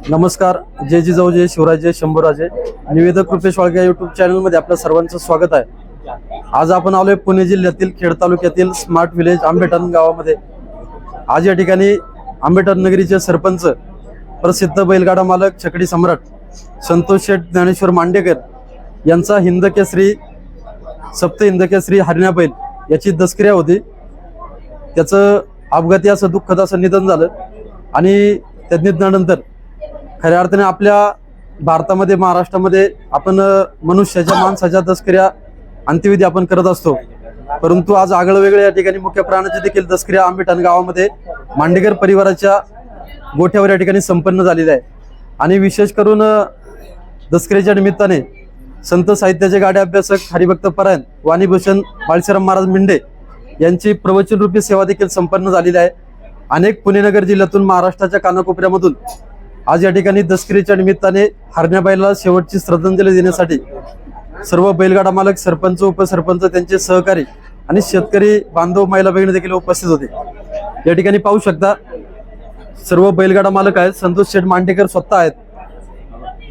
नमस्कार. जय जिजाऊ, जय शिवराज, जय शंभूराजे. निवेदक रुपेश वाळके यूट्यूब चॅनलमध्ये आपल्या सर्वांचं स्वागत आहे. आज आपण आलोय पुणे जिल्ह्यातील खेड तालुक्यातील स्मार्ट विलेज आंबेटन गावामध्ये. आज या ठिकाणी आंबेटन नगरीचे सरपंच, प्रसिद्ध बैलगाडा मालक, छकडी सम्राट संतोष शेठ ज्ञानेश्वर मांडेकर यांचा हिंद केसरी, सप्त हिंद केसरी हरण्या बैल याची दसक्रिया होती. त्याचं अपघाती असं दुःखद असं निधन झालं आणि त्या निधनानंतर खऱ्या अर्थाने आपल्या भारतामध्ये, महाराष्ट्रामध्ये आपण मनुष्याच्या, माणसाच्या दसक्रिया, अंत्यविधी आपण करत असतो. परंतु आज आगळं वेगळं या ठिकाणी मुख्य प्राण्याची देखील दसक्रिया आंबेटन गावामध्ये मांडेकर परिवाराच्या गोठ्यावर या ठिकाणी संपन्न झालेली आहे. आणि विशेष करून दसक्रियेच्या निमित्ताने संत साहित्याचे गाडे अभ्यासक, हरिभक्त परायण वाणीभूषण बाळशीराम महाराज मिंडे यांची प्रवचनरूपी सेवा देखील संपन्न झालेली आहे. अनेक पुणे नगर जिल्ह्यातून, महाराष्ट्राच्या कानाकोपऱ्यामधून आज या ठिकाणी दसक्रियेच्या निमित्ताने हरण्या बैलाला शेवटची श्रद्धांजली देण्यासाठी सर्व बैलगाडा मालक, सरपंच, उपसरपंच, त्यांचे सहकारी आणि शेतकरी बांधव, महिला बहिणी देखील उपस्थित होते. या ठिकाणी पाहू शकता सर्व बैलगाडा मालक आहेत. संतोष शेठ मांडेकर स्वतः आहेत,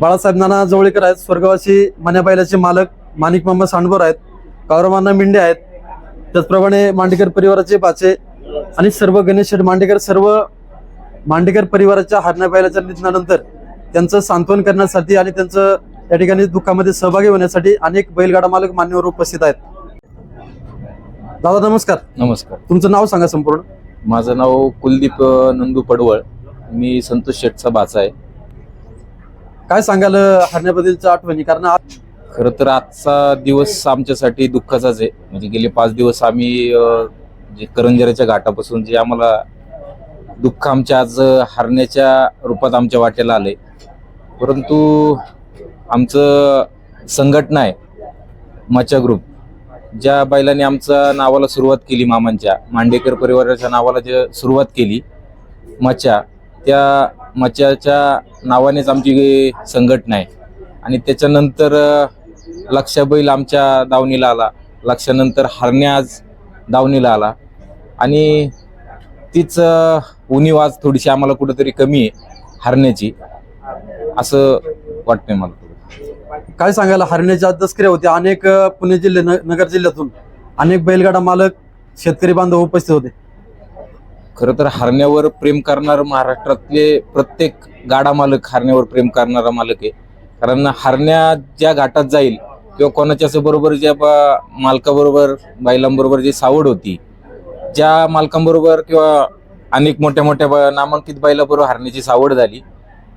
बाळासाहेब नाना जवळेकर आहेत, स्वर्गवासी मन्या बैलाचे मालक माणिक मामा सांडभोर आहेत, कावरमाना मिंडे आहेत, त्याचप्रमाणे मांडेकर परिवाराचे बाचे आणि सर्व गणेश शेठ मांडेकर, सर्व मांडेकर परिवाराच्या हरण्या बैलाच्या निधनानंतर त्यांचं सांत्वन करण्यासाठी आणि त्यांचं या ठिकाणी दुःखामध्ये सहभागी होण्यासाठी अनेक बैलगाडा मालक मान्यवर उपस्थित आहेत. दादा नमस्कार. नमस्कार. तुमचं नाव सांगा संपूर्ण. माझं नाव कुलदीप नंदू पडवळ. मी संतोष शेठचा भाचा आहे. काय सांगाल हरण्याबद्दलच्या आठवणी? कारण खरं तर आजचा दिवस आमच्यासाठी दुःखाचाच आहे. म्हणजे गेले 5 दिवस आम्ही जे करंजऱ्याच्या घाटापासून जे आम्हाला दुःख आमच्या आज हरण्याच्या रूपात आमच्या वाट्याला आले. परंतु आमचं संघटना आहे मचा ग्रुप, ज्या बैलाने आमच्या नावाला सुरुवात केली, मामांच्या मांडेकर परिवाराच्या नावाला जे सुरुवात केली मचा, त्या मचाच्या नावानेच आमची संघटना आहे. आणि त्याच्यानंतर लक्षा बैल आमच्या दावणीला आला, लक्षानंतर हरण्या आज दावणीला आला. आणि तीच उणीव आज थोडीशी आम्हाला कुठेतरी कमी आहे हरण्याची, असं वाटतंय मला. काय सांगायला, हरण्याच्या दसक्रिया होत्या. अनेक पुणे जिल्हे, नगर जिल्ह्यातून अनेक बैलगाडा मालक, शेतकरी बांधव उपस्थित होते. खरं तर हरण्यावर प्रेम करणारं महाराष्ट्रातले प्रत्येक गाडा मालक हरण्यावर प्रेम करणारा मालक आहे. कारण हरण्या ज्या घाटात जाईल किंवा कोणाच्या असं बरोबर, ज्या मालकाबरोबर, बैलांबरोबर जी सावड होती, ज्या मालकांबरोबर किंवा अनेक मोठ्या मोठ्या नामांकित बैलाबरोबर हरण्याची सावड झाली,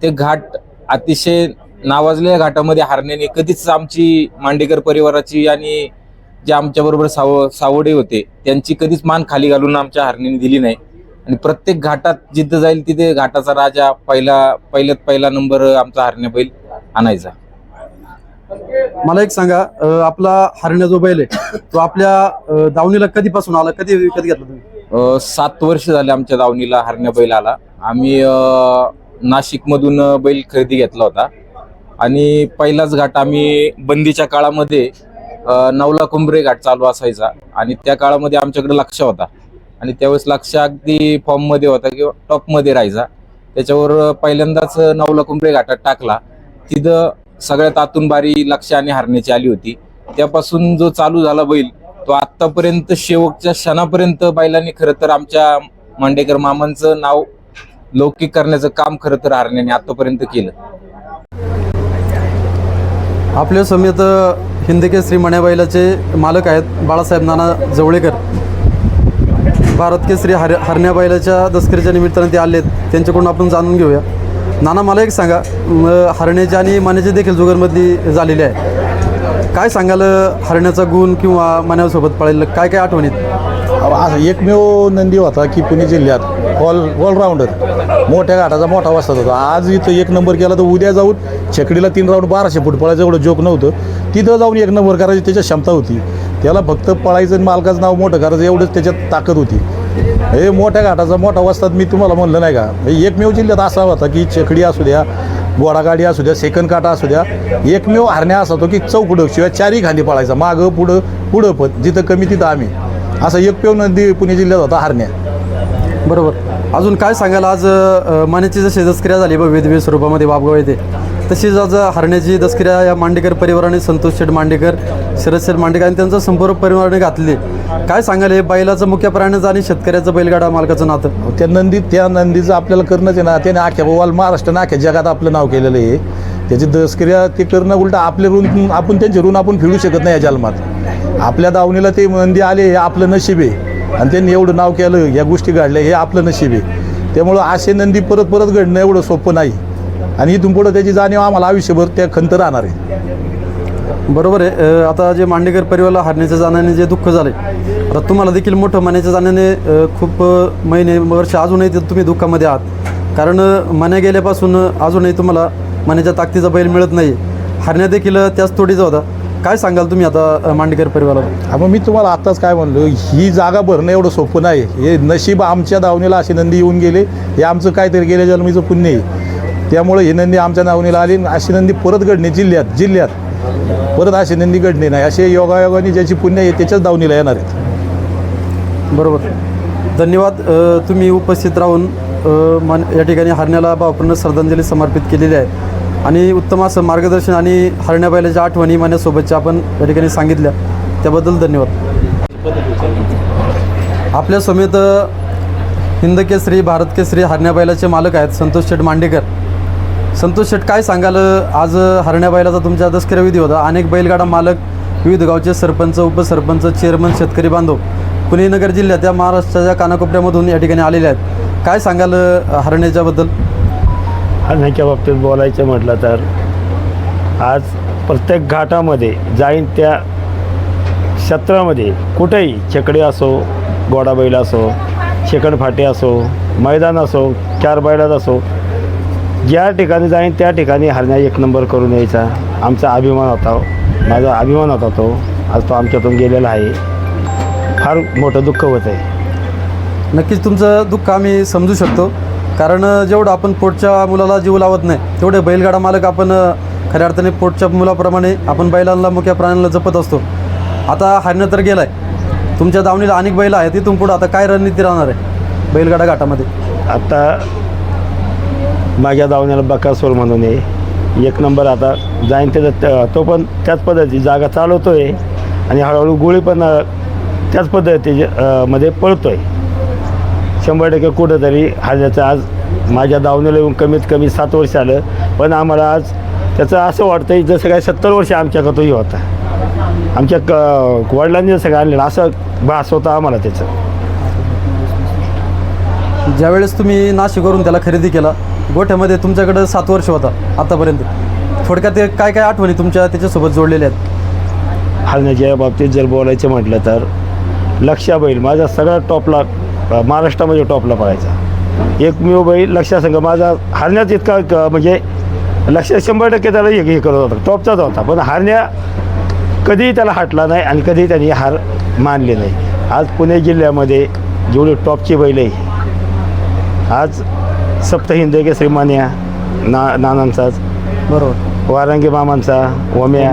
ते घाट अतिशय नावाजलेल्या घाटामध्ये हरण्याने कधीच आमची मांडेकर परिवाराची आणि जे आमच्याबरोबर सावडे होते त्यांची कधीच मान खाली घालून आमच्या हरण्याने दिली नाही. आणि प्रत्येक घाटात जिथं जाईल तिथे घाटाचा राजा, पहिला नंबर आमचा हरण्या बैल आणायचा. मला एक सांगा, आपला हरण्या जो बैल आहे तो आपल्या दावणीला कधीपासून आला, कधी विकत घेतला तुम्ही? 7 वर्ष झाले आमच्या दावणीला हरण्या बैल आला. आम्ही नाशिक मधून बैल खरेदी घेतला होता आणि पहिलाच घाट आम्ही बंदीच्या काळामध्ये, नवला कुंभरे घाट चालू असायचा आणि त्या काळामध्ये आमच्याकडे लक्ष होता आणि त्यावेळेस लक्ष अगदी फॉर्म मध्ये होता किंवा टॉप मध्ये राहायचा. त्याच्यावर पहिल्यांदाच नवला कुंभरे घाटात टाकला. तिथं सगळ्यात आतून बारी लक्ष आणि हरण्याची आली होती. त्यापासून जो चालू झाला बैल, तो आतापर्यंत शेवटच्या क्षणापर्यंत बैलांनी खरं तर आमच्या मांडेकर मामांचं नाव लौकिक करण्याचं काम खरं तर हरण्याने आतापर्यंत केलं. आपल्या समेत हिंदकेसरी मण्या बैलाचे मालक आहेत बाळासाहेब नाना जवळेकर. भारत केसरी हरण्या बैलाच्या दसक्रियेच्या निमित्ताने ते आलेत, त्यांच्याकडून आपण जाणून घेऊया. नाना, मला एक सांगा, हरण्याची आणि मण्याची देखील जुगलबंदी झालेली आहे. काय सांगाल हरण्याचा गुण किंवा मण्यासोबत पळायला काय काय आठवणीत? असं एकमेव नंदी होता की पुणे जिल्ह्यात ऑलराऊंडर, मोठ्या घाटाचा मोठा वाजता होता. आज इथं 1 नंबर केला तर उद्या जाऊन छकडीला 3 राऊंड 1200 फूट पळायचं एवढं जोक नव्हतं. तिथं जाऊन 1 नंबर करायची त्याच्यात क्षमता होती. त्याला फक्त पळायचं आणि मालकाचं नाव मोठं करायचं एवढंच त्याच्यात ताकद होती. हे मोठ्या घाटाचा मोठा वाजतात मी तुम्हाला म्हणलं नाही का, एकमेव जिल्ह्यात असा होता की छकडी असू द्या, घोडागाडी असू द्या, सेकंड काटा असू द्या, एकमेव हरण्या असा होतो की चौकडं शिवाय 4ही खाली पळायचा, मागं पुढं पण जिथं कमी तिथं आम्ही. असा एकमेव नंदी पुणे जिल्ह्यात होता हरण्या. बरोबर. अजून काय सांगाल आज मानेची जशी दसक्रिया झाली भव्य दिव्य स्वरूपामध्ये बाबगाव येथे, तशीच आज हरण्याची दसक्रिया या मांडेकर परिवाराने संतोष शेठ मांडेकर, शरद शेठ मांडेकर आणि त्यांचा संपूर्ण परिवाराने घातली. काय सांगाल हे बैलाचं मुख्य प्राण्याचं आणि शेतकऱ्याचं बैलगाडा मालकाचं नातं? त्या नंदीचं आपल्याला करणंच आहे ना. त्याने अख्ख्या ऑल महाराष्ट्र अख्ख्या जगात आपलं नाव केलेलं आहे. त्याची दसक्रिया ते करणं उलटं आपले ऋण, आपण त्यांचे ऋण आपण फेडू शकत नाही या जन्मात. आपल्या दावणीला ते नंदी आले हे आपलं नशीब आहे आणि त्यांनी एवढं नाव केलं, या गोष्टी घडल्या हे आपलं नशीब आहे. त्यामुळं असे नंदी परत परत घडणं एवढं सोपं नाही आणि इथून पुढं त्याची जाणीव आम्हाला आयुष्यभर त्या खंत राहणार आहे. बरोबर आहे. आता जे मांडेकर परिवाराला हरण्याच्या जाण्याने जे दुःख झाले, आता तुम्हाला देखील मोठं मण्याच्या जाण्याने खूप महिने वर्ष अजूनही तुम्ही दुःखामध्ये आहात. कारण मण्या गेल्यापासून अजूनही तुम्हाला मण्याच्या ताकदीचा बैल मिळत नाही. हरण्या देखील त्याच तोडीचा होता. काय सांगाल तुम्ही आता मांडेकर परिवाराला? मग मी तुम्हाला आत्ताच काय म्हणलो, ही जागा भरणं एवढं सोपं नाही. हे नशीब आमच्या दावणीला असे नंदी येऊन गेले, हे आमचं काहीतरी गेल्या जन्मीचं पुण्य आहे. त्यामुळे ही नंदी आमच्या दावणीला आली. अशी नंदी परत घडणे जिल्ह्यात परत अशी नंदी घडणे नाही. असे योगायोगाने ज्याची पुण्य आहे त्याच्याच दावणीला येणार आहेत. बरोबर. धन्यवाद. तुम्ही उपस्थित राहून या ठिकाणी हरण्याला भावपूर्ण श्रद्धांजली समर्पित केलेली आहे आणि उत्तम असं मार्गदर्शन आणि हरण्या बैलाच्या आठवणी मान्यासोबतच्या आपण या ठिकाणी सांगितल्या, त्याबद्दल धन्यवाद. आपल्या समेत हिंद केसरी, भारत केसरी हरण्या बैलाचे मालक आहेत संतोष शेठ मांडेकर. संतोष शेठ, काय सांगाल आज हरण्या बैलाचा तुमच्या दसक्रिया विधी होता. अनेक बैलगाडा मालक, विविध गावचे सरपंच, उपसरपंच, चेअरमन, शेतकरी बांधव पुणे नगर जिल्ह्यात या महाराष्ट्राच्या कानाकोपऱ्यामधून या ठिकाणी आलेले आहेत. काय सांगाल हरण्याच्याबद्दल? हरण्याच्या बाबतीत बोलायचं म्हटलं तर आज प्रत्येक घाटामध्ये जाईन त्या क्षेत्रामध्ये कुठेही छकडी असो, घोडाबैल असो, शेकणफाटे असो, मैदान असो, चार बैलात असो, ज्या ठिकाणी जाईन त्या ठिकाणी हरण्या एक नंबर करून यायचा आमचा अभिमान होता. माझा अभिमान होता तो. आज तो आमच्यातून गेलेला आहे. फार मोठं दुःख होतं आहे. नक्कीच तुमचं दुःख आम्ही समजू शकतो. कारण जेवढं आपण पोटच्या मुलाला जीव लावत नाही तेवढे बैलगाडा मालक आपण खऱ्या अर्थाने पोटच्या मुलाप्रमाणे आपण बैलांना, मुख्य प्राण्यांना जपत असतो. आता हरण्या तर गेला आहे, तुमच्या दावणीला अनेक बैल आहेत. तिथून पुढं आता काय रणनीती राहणार आहे बैलगाडा घाटामध्ये? आता माझ्या दावण्याला बकासूर म्हणून आहे एक नंबर. आता जाईन त्याचा तो पण त्याच पद्धती जागा चालवतो आहे आणि हळूहळू गोळी पण त्याच पद्धती मध्ये पळतो आहे. 100% कुठंतरी हरण्याचं आज माझ्या दावणीला येऊन कमीत कमी 7 वर्ष आलं, पण आम्हाला आज त्याचं असं वाटतं आहे जसं काय 70 वर्ष आमच्याकडंही होता. आमच्या वडिलांनी जसं काय आणलेलं असं भास होता आम्हाला त्याचं. ज्यावेळेस तुम्ही नाशिकवरून त्याला खरेदी केला, गोठ्यामध्ये तुमच्याकडं 7 वर्ष होता आतापर्यंत. थोडक्यात काय काय आठवणी तुमच्या त्याच्यासोबत जोडलेल्या आहेत? हरण्याच्या बाबतीत जर बोलायचं म्हटलं तर लक्ष्या बैल माझा सगळ्यात टॉपला, महाराष्ट्रामध्ये टॉपला पडायचा. एकमेव बैल लक्षासंघ माझा हरण्यात इतका म्हणजे लक्ष 100% त्याला हे करत होता, टॉपचाच होता. पण हरण्या कधीही त्याला हटला नाही आणि कधीही त्यांनी हार मानली नाही. आज पुणे जिल्ह्यामध्ये जेवढी टॉपची बैल आहे, आज सप्तहिंद केसरी मान्या नानांचाच, बरोबर, वारंगी मामांचा, ओम्या,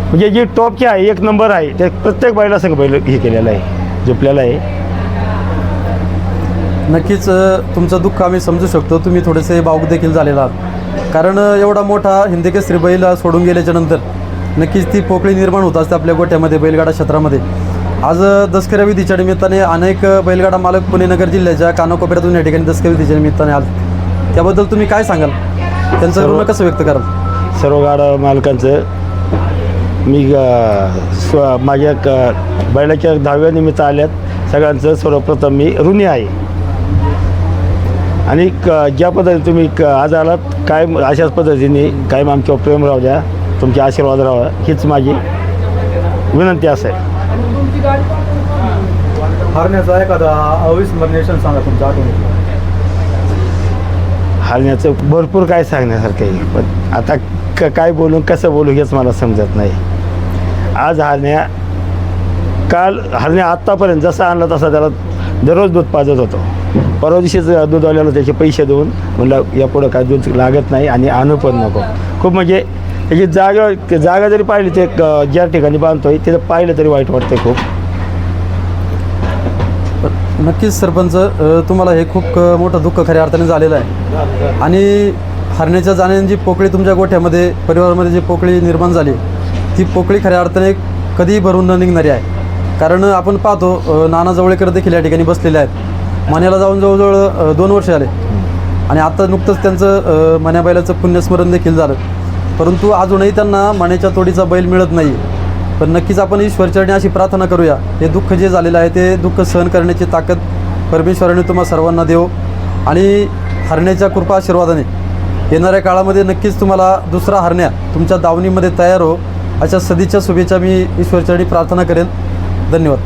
म्हणजे जी टॉपची आहे एक नंबर आहे त्या प्रत्येक बैला संघ बैल हे केलेलं आहे, झोपलेलं आहे. नक्कीच तुमचं दुःख आम्ही समजू शकतो. तुम्ही थोडेसे भावूक देखील झालेला आहात. कारण एवढा मोठा हिंदकेसरी बैल सोडून गेल्याच्या नंतर नक्कीच ती पोकळी निर्माण होत असते आपल्या गोठ्यामध्ये, बैलगाडा क्षेत्रामध्ये. आज दसऱ्या विधीच्या निमित्ताने अनेक बैलगाडा मालक पुणे नगर जिल्ह्याच्या कानाकोपऱ्यातून या ठिकाणी दसऱ्या विधीच्या निमित्ताने आले. त्याबद्दल तुम्ही काय सांगाल? त्यांचं ऋण कसं व्यक्त कराल? सर्व गाडा मालकांचं मी माझ्या बैलाच्या 10व्या निमित्त आल्यात सगळ्यांचं सर्वप्रथम मी ऋणी आहे. आणि ज्या पद्धतीने तुम्ही आज आलात काय अशाच पद्धतीने कायम आमच्यावर प्रेम राहू द्या, तुमचे आशीर्वाद राहा, हीच माझी विनंती असेल. हरण्याचा एखादा अविस्मरणीय क्षण सांगा तुमच्या आठवणी. हरण्याचं भरपूर काय सांगण्यासारखं आहे, पण आता काय बोलू कसं बोलू हेच मला समजत नाही. आज हरण्या काल हरण्या आत्तापर्यंत जसा आणला तसा त्याला दररोज दूध पाजत होतो. परवा दिवशीच दूधवाल्याला त्याचे पैसे देऊन म्हणलं यापुढं काय दूध लागत नाही आणि आणू पण नको. खूप म्हणजे त्याची जागा जरी पाहिली ते ज्या ठिकाणी बांधतोय तिथं पाहिलं तरी वाईट वाटतं खूप. नक्कीच सरपंच, तुम्हाला हे खूप मोठं दुःख खऱ्या अर्थाने झालेलं आहे. आणि हरण्याच्या जाण्याने जी पोकळी तुमच्या गोठ्यामध्ये परिवारामध्ये जी पोकळी निर्माण झाली, ती पोकळी खऱ्या अर्थाने कधीही भरून न निघणारी आहे. कारण आपण पाहतो नाना जवळकर देखील या ठिकाणी बसलेले आहेत. मण्याला जाऊन जवळजवळ 2 वर्ष आले आणि आता नुकतंच त्यांचं मण्या बैलाचं पुण्यस्मरण देखील झालं. परंतु अजूनही त्यांना मण्याच्या तोडीचा बैल मिळत नाही. पण नक्कीच आपण ईश्वरचरणी अशी प्रार्थना करूया, हे दुःख जे झालेलं आहे ते दुःख सहन करण्याची ताकद परमेश्वराने तुम्हा सर्वांना देव. आणि हरण्याच्या कृपा आशीर्वादाने येणाऱ्या काळामध्ये नक्कीच तुम्हाला दुसरा हरण्या तुमच्या दावणीमध्ये तयार हो, अशा सदिच्छा शुभेच्छा मी ईश्वरचरणी प्रार्थना करेन. धन्यवाद.